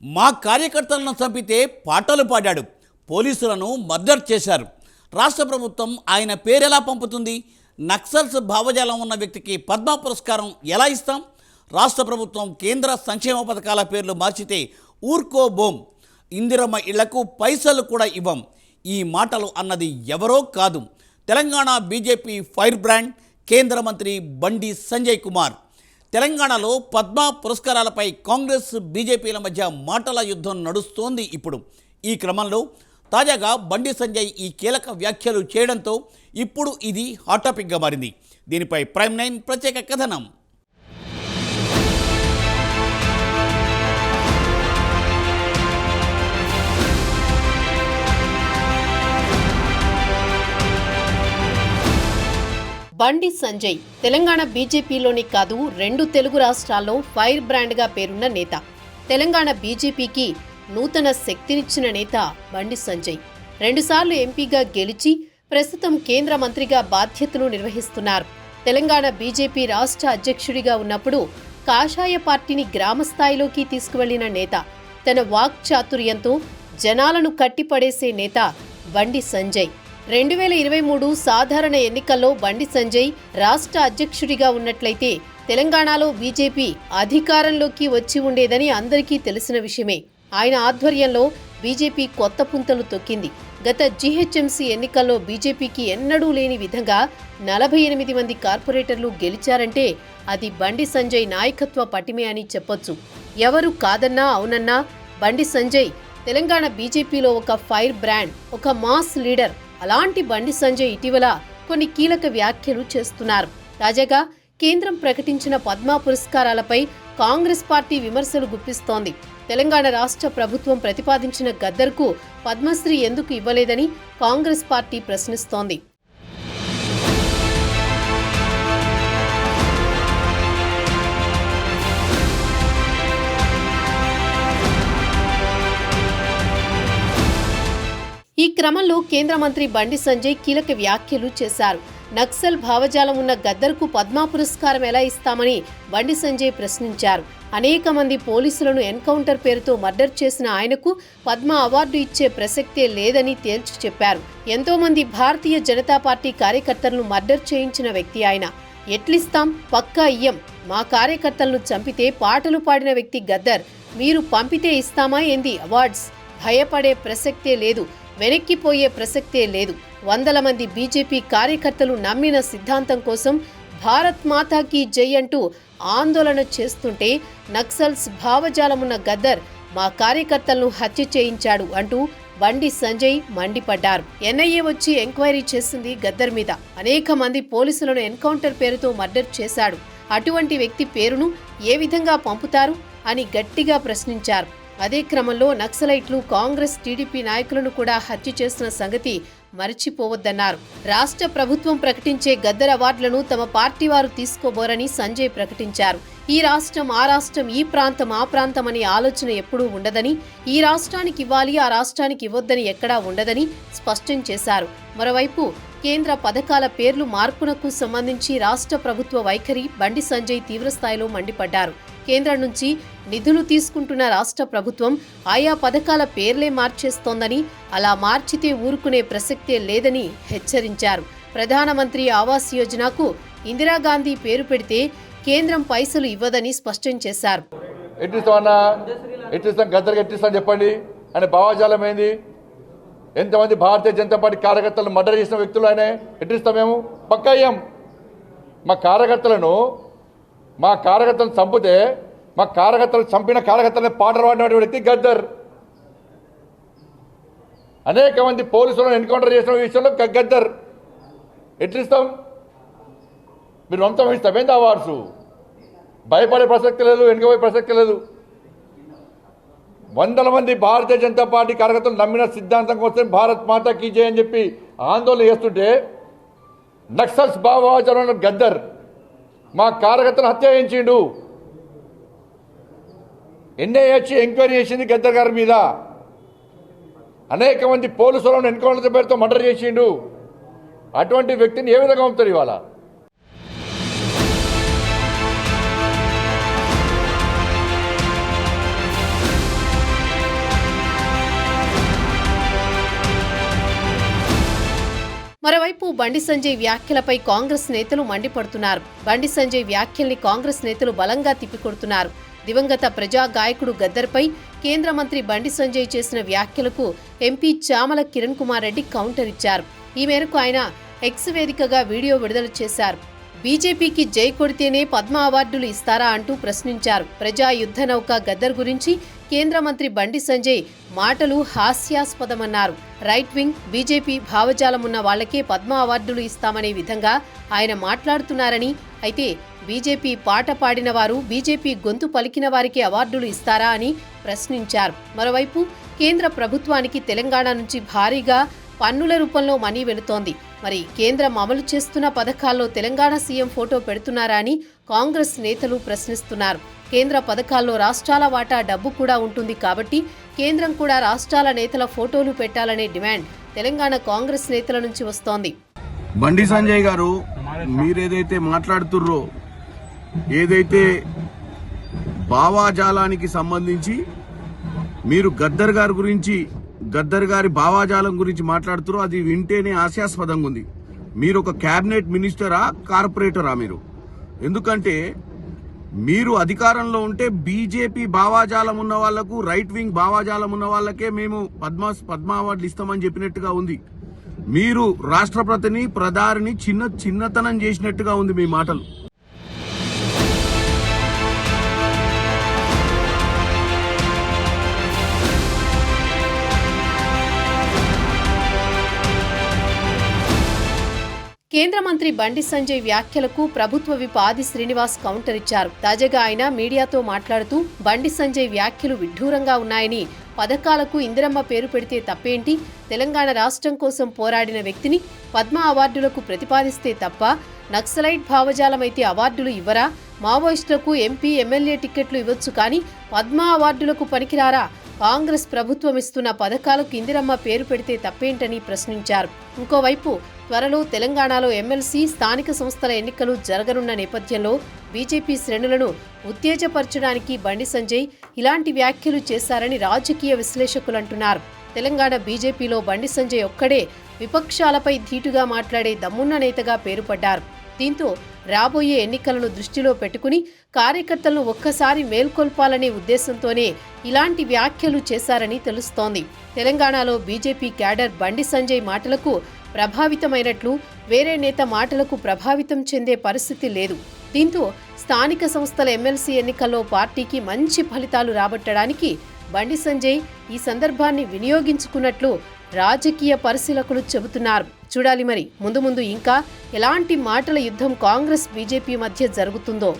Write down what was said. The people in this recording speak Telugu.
మా కార్యకర్తలను చంపితే పాటలు పాడాడు, పోలీసులను మర్డర్ చేశారు. రాష్ట్ర ప్రభుత్వం ఆయన పేరెలా పంపుతుంది? నక్సల్స్ భావజాలం ఉన్న వ్యక్తికి పద్మ పురస్కారం ఎలా ఇస్తాం? రాష్ట్ర ప్రభుత్వం కేంద్ర సంక్షేమ పథకాల పేర్లు మార్చితే ఊర్కో బోం, ఇందిరమ్మ ఇళ్లకు పైసలు కూడా ఇవ్వం. ఈ మాటలు అన్నది ఎవరో కాదు, తెలంగాణ బీజేపీ ఫైర్ బ్రాండ్ కేంద్ర మంత్రి బండి సంజయ్ కుమార్. తెలంగాణలో పద్మ పురస్కారాలపై కాంగ్రెస్ బీజేపీల మధ్య మాటల యుద్ధం నడుస్తోంది ఇప్పుడు. ఈ క్రమంలో తాజాగా బండి సంజయ్ ఈ కీలక వ్యాఖ్యలు చేయడంతో ఇప్పుడు ఇది హాట్ టాపిక్గా మారింది. దీనిపై ప్రైమ్ 9 ప్రత్యేక కథనం. బండి సంజయ్ తెలంగాణ బీజేపీలోని కాదు, 2 తెలుగు రాష్ట్రాల్లో ఫైర్ బ్రాండ్గా పేరున్న నేత. తెలంగాణ బీజేపీకి నూతన శక్తినిచ్చిన నేత బండి సంజయ్. 2 సార్లు ఎంపీగా గెలిచి ప్రస్తుతం కేంద్ర మంత్రిగా బాధ్యతలు నిర్వహిస్తున్నారు. తెలంగాణ బీజేపీ రాష్ట్ర అధ్యక్షుడిగా ఉన్నప్పుడు కాషాయ పార్టీని గ్రామస్థాయిలోకి తీసుకువెళ్లిన నేత. తన వాక్చాతుర్యంతో జనాలను కట్టిపడేసే నేత బండి సంజయ్. 2023 సాధారణ ఎన్నికల్లో బండి సంజయ్ రాష్ట్ర అధ్యక్షుడిగా ఉన్నట్లయితే తెలంగాణలో బీజేపీ అధికారంలోకి వచ్చి ఉండేదని అందరికీ తెలిసిన విషయమే. ఆయన ఆధ్వర్యంలో బీజేపీ కొత్త పుంతలు తొక్కింది. గత జీహెచ్ఎంసీ ఎన్నికల్లో బీజేపీకి ఎన్నడూ లేని విధంగా 48 మంది కార్పొరేటర్లు గెలిచారంటే అది బండి సంజయ్ నాయకత్వ పటిమే అని చెప్పొచ్చు. ఎవరు కాదన్నా అవునన్నా బండి సంజయ్ తెలంగాణ బీజేపీలో ఒక ఫైర్ బ్రాండ్, ఒక మాస్ లీడర్. అలాంటి బండి సంజయ్ ఇటీవల కొన్ని కీలక వ్యాఖ్యలు చేస్తున్నారు. తాజాగా కేంద్రం ప్రకటించిన పద్మ పురస్కారాలపై కాంగ్రెస్ పార్టీ విమర్శలు గుప్పిస్తోంది. తెలంగాణ రాష్ట్ర ప్రభుత్వం ప్రతిపాదించిన గద్దర్కు పద్మశ్రీ ఎందుకు ఇవ్వలేదని కాంగ్రెస్ పార్టీ ప్రశ్నిస్తోంది. ఈ క్రమంలో కేంద్ర మంత్రి బండి సంజయ్ కీలక వ్యాఖ్యలు చేశారు. నక్సల్ భావజాలం ఉన్న గద్దర్కు పద్మ పురస్కారం ఎలా ఇస్తామని బండి సంజయ్ ప్రశ్నించారు. అనేక మంది పోలీసులను ఎన్కౌంటర్ పేరుతో మర్డర్ చేసిన ఆయనకు పద్మ అవార్డు ఇచ్చే ప్రసక్తే లేదని తేల్చి చెప్పారు. ఎంతో మంది భారతీయ జనతా పార్టీ కార్యకర్తలను మర్డర్ చేయించిన వ్యక్తి ఆయన. ఎట్లిస్తాం? పక్కా ఇయ్యం. మా కార్యకర్తలను చంపితే పాటలు పాడిన వ్యక్తి గద్దర్. మీరు పంపితే ఇస్తామా ఏంది అవార్డ్స్? భయపడే ప్రసక్తే లేదు, వెనక్కిపోయే ప్రసక్తే లేదు. వందల మంది బీజేపీ కార్యకర్తలు నమ్మిన సిద్ధాంతం కోసం భారత్ మాతాకి జై అంటూ ఆందోళన చేస్తుంటే నక్సల్స్ భావజాలమున్న గద్దర్ మా కార్యకర్తలను హత్య చేయించాడు అంటూ బండి సంజయ్ మండిపడ్డారు. ఎన్ఐఏ వచ్చి ఎంక్వైరీ చేసింది గద్దర్ మీద. అనేక మంది పోలీసులను ఎన్కౌంటర్ పేరుతో మర్డర్ చేశాడు. అటువంటి వ్యక్తి పేరును ఏ విధంగా పంపుతారు అని గట్టిగా ప్రశ్నించారు. అదే క్రమంలో నక్సలైట్లు కాంగ్రెస్, టీడీపీ నాయకులను కూడా హత్య చేసిన సంగతి మరిచిపోవద్దన్నారు. రాష్ట్ర ప్రభుత్వం ప్రకటించే గద్దర్ అవార్డులను తమ పార్టీ వారు తీసుకోబోరని సంజయ్ ప్రకటించారు. ఈ రాష్ట్రం, ఆ రాష్ట్రం, ఈ ప్రాంతం, ఆ ప్రాంతం అనే ఆలోచన ఎప్పుడూ ఉండదని, ఈ రాష్ట్రానికి ఇవ్వాలి, ఆ రాష్ట్రానికి ఇవ్వొద్దని ఎక్కడా ఉండదని స్పష్టం చేశారు. మరోవైపు కేంద్ర పథకాల పేర్లు మార్పునకు సంబంధించి రాష్ట్ర ప్రభుత్వ వైఖరి బండి సంజయ్ తీవ్రస్థాయిలో మండిపడ్డారు. కేంద్రం నుంచి నిధులు తీసుకుంటున్న రాష్ట్ర ప్రభుత్వం ఆయా పథకాల పేర్లే మార్చేస్తోందని, అలా మార్చితే ఊరుకునే ప్రసక్తే లేదని హెచ్చరించారు. ప్రధానమంత్రి ఆవాస్ యోజనకు ఇందిరాగాంధీ పేరు పెడితే కేంద్రం పైసలు ఇవ్వదని స్పష్టం చేశారు. చెప్పండి అనే భావజాలం ఏంది? ఎంతమంది భారతీయ జనతా పార్టీ కార్యకర్తలను మర్డర్ చేసిన వ్యక్తులు ఆయన ఎట్టిస్తాం? మేము పక్కా అయ్యాం. మా కార్యకర్తలను చంపితే మా కార్యకర్తలు చంపిన కార్యకర్తలను పాటలు పాడిన వ్యక్తి గద్దర్. అనేక మంది పోలీసులను ఎన్కౌంటర్ చేసిన విషయంలో గద్దర్. ఎట్లిస్తాం? మీరు అంతం ఇస్తాం ఏంటి అవార్డ్స్? భయపడే ప్రసక్తి లేదు, వెనుకపోయే ప్రసక్తి లేదు. వందల మంది భారతీయ జనతా పార్టీ కార్యకర్తలు నమ్మిన సిద్ధాంతం కోసం భారత్ మాతా కీ జై అని చెప్పి ఆందోళన చేస్తుంటే నక్సల్స్ భావజాలం గద్దర్ మా కార్యకర్తలు హత్య చేయించిండు. ఎన్ఐఏ ఎంక్వైరీ చేసింది గద్దర్ గారి మీద. అనేక మంది పోలీసులను ఎన్కౌంటర్ పేరుతో మర్డర్ చేసిండు. అటువంటి వ్యక్తిని ఏ విధంగా పంపుతారు ఇవాళ? మరోవైపు బండి సంజయ్ వ్యాఖ్యలపై కాంగ్రెస్ నేతలు మండిపడుతున్నారు. బండి సంజయ్ వ్యాఖ్యల్ని కాంగ్రెస్ నేతలు బలంగా తిప్పికొడుతున్నారు. దివంగత ప్రజా గాయకుడు గద్దర్పై కేంద్ర మంత్రి బండి సంజయ్ చేసిన వ్యాఖ్యలకు ఎంపీ చామల కిరణ్ కుమార్ రెడ్డి కౌంటర్ ఇచ్చారు. ఈ మేరకు ఆయన ఎక్స్ వేదికగా వీడియో విడుదల చేశారు. బీజేపీకి జై కొడితేనే పద్మ అవార్డులు ఇస్తారా అంటూ ప్రశ్నించారు. ప్రజా యుద్ధ నౌక గద్దర్ గురించి కేంద్ర మంత్రి బండి సంజయ్ మాటలు హాస్యాస్పదమన్నారు. రైట్ వింగ్ బీజేపీ భావజాలమున్న వాళ్లకే పద్మ అవార్డులు ఇస్తామనే విధంగా ఆయన మాట్లాడుతున్నారని, అయితే బీజేపీ పాట పాడిన వారు, బీజేపీ గొంతు పలికిన వారికి అవార్డులు ఇస్తారా అని ప్రశ్నించారు. మరోవైపు కేంద్ర ప్రభుత్వానికి తెలంగాణ నుంచి భారీగా పన్నుల రూపంలో మనీ వెళుతోంది. మరి కేంద్రం అమలు చేస్తున్న పథకాల్లో తెలంగాణ సీఎం ఫోటో పెడుతున్నారా అని కాంగ్రెస్ నేతలు ప్రశ్నిస్తున్నారు. కేంద్ర పథకాల్లో రాష్ట్రాల వాటా డబ్బు కూడా ఉంటుంది కాబట్టి కేంద్రం కూడా రాష్ట్రాల నేతల ఫోటోలు పెట్టాలనే డిమాండ్ తెలంగాణ కాంగ్రెస్ నేతల నుంచి వస్తోంది. బండి సంజయ్ గారు, మీరేదైతే మాట్లాడుతుర్రో, ఏదైతే భావాజాలానికి సంబంధించి మీరు గద్దర్ గారి భావాజాలం గురించి మాట్లాడుతురో, అది వింటేనే హాస్యాస్పదంగా ఉంది. మీరు ఒక క్యాబినెట్ మినిస్టరా, కార్పొరేటరా మీరు? ఎందుకంటే మీరు అధికారంలో ఉంటే బీజేపీ భావాజాలం ఉన్న వాళ్లకు, రైట్ వింగ్ భావాజాలం ఉన్న వాళ్ళకే మేము పద్మ అవార్డులు ఇస్తామని చెప్పినట్టుగా ఉంది. మీరు రాష్ట్రపతిని, ప్రధానిని చిన్నతనం చేసినట్టుగా ఉంది మీ మాటలు. కేంద్ర మంత్రి బండి సంజయ్ వ్యాఖ్యలకు ప్రభుత్వ విప్ ఆది శ్రీనివాస్ కౌంటర్ ఇచ్చారు. తాజాగా ఆయన మీడియాతో మాట్లాడుతూ బండి సంజయ్ వ్యాఖ్యలు విడ్డూరంగా ఉన్నాయని, పథకాలకు ఇందిరమ్మ పేరు పెడితే తప్పేంటి, తెలంగాణ రాష్ట్రం కోసం పోరాడిన వ్యక్తిని పద్మ అవార్డులకు ప్రతిపాదిస్తే తప్ప, నక్సలైట్ భావజాలమైతే అవార్డులు ఇవ్వరా, మావోయిస్టులకు ఎంపీ ఎమ్మెల్యే టిక్కెట్లు ఇవ్వచ్చు కానీ పద్మ అవార్డులకు పనికిరారా, కాంగ్రెస్ ప్రభుత్వం ఇస్తున్న పథకాలకు ఇందిరమ్మ పేరు పెడితే తప్పేంటని ప్రశ్నించారు. ఇంకోవైపు త్వరలో తెలంగాణలో ఎమ్మెల్సీ, స్థానిక సంస్థల ఎన్నికలు జరగనున్న నేపథ్యంలో బీజేపీ శ్రేణులను ఉత్తేజపరచడానికి బండి సంజయ్ ఇలాంటి వ్యాఖ్యలు చేశారని రాజకీయ విశ్లేషకులు అంటున్నారు. తెలంగాణ బీజేపీలో బండి సంజయ్ ఒక్కడే విపక్షాలపై ధీటుగా మాట్లాడే దమ్మున్న నేతగా పేరుపడ్డారు. దీంతో రాబోయే ఎన్నికలను దృష్టిలో పెట్టుకుని కార్యకర్తలను ఒక్కసారి మేల్కొల్పాలనే ఉద్దేశంతోనే ఇలాంటి వ్యాఖ్యలు చేశారని తెలుస్తోంది. తెలంగాణలో బీజేపీ క్యాడర్ బండి సంజయ్ మాటలకు ప్రభావితమైనట్లు వేరే నేత మాటలకు ప్రభావితం చెందే పరిస్థితి లేదు. దీంతో స్థానిక సంస్థల ఎమ్మెల్సీ ఎన్నికల్లో పార్టీకి మంచి ఫలితాలు రాబట్టడానికి బండి సంజయ్ ఈ సందర్భాన్ని వినియోగించుకున్నట్లు రాజకీయ పరిశీలకులు చెబుతున్నారు. చూడాలి మరి ముందు ఇంకా ఎలాంటి మాటల యుద్ధం కాంగ్రెస్ బీజేపీ మధ్య జరుగుతుందో.